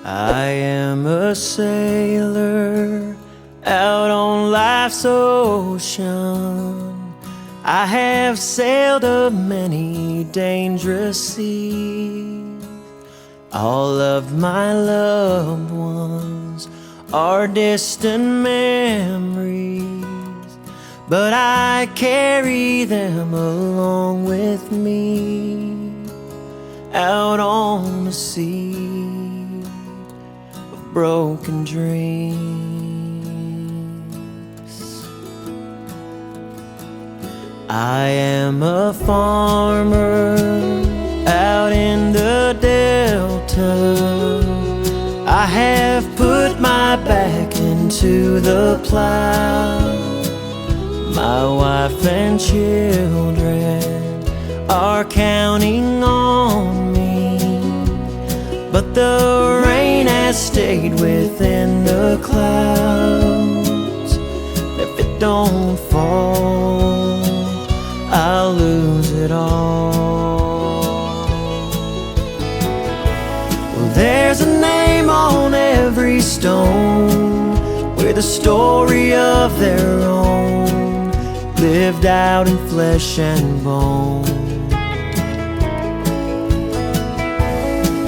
I am a sailor out on life's ocean. I have sailed a many dangerous seas. All of my loved ones are distant memories, but I carry them along with me out on the sea of broken dreams. I am a farmer out in the Delta. I have put my back into the plow. My wife and children are counting on me, but the rain has stayed within the clouds. If it don't fall, I'll lose it all. Well, there's a name on every stone with a story of their own, lived out in flesh and bone.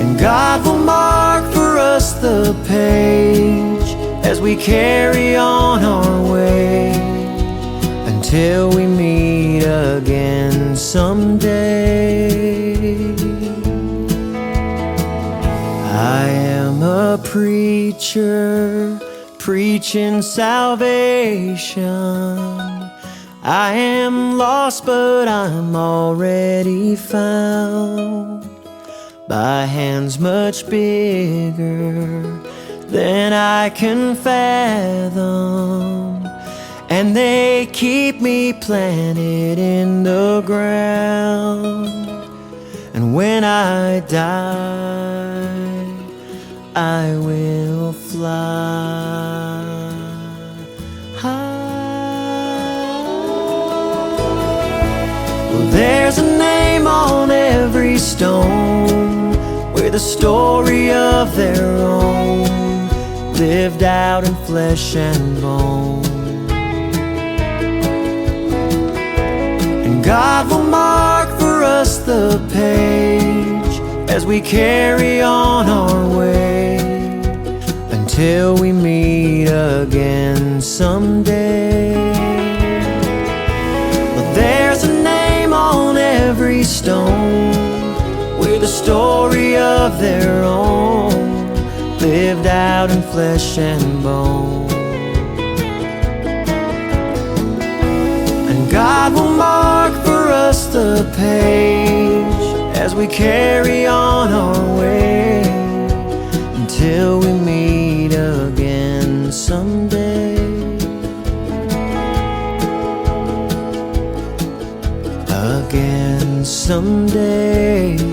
And God will mark for us the page as we carry on our way until we meet again someday. I am a preacher preaching salvation. I am lost, but I'm already found by hands much bigger than I can fathom, and they keep me planted in the ground. And when I die, I will fly high. Well, there's a name on every stone with a story of their own, lived out in flesh and bone. God will mark for us the page as we carry on our way until we meet again someday. Well, there's a name on every stone with a story of their own, lived out in flesh and bone. And God will mark for us the page as we carry on our way until we meet again someday. Again someday.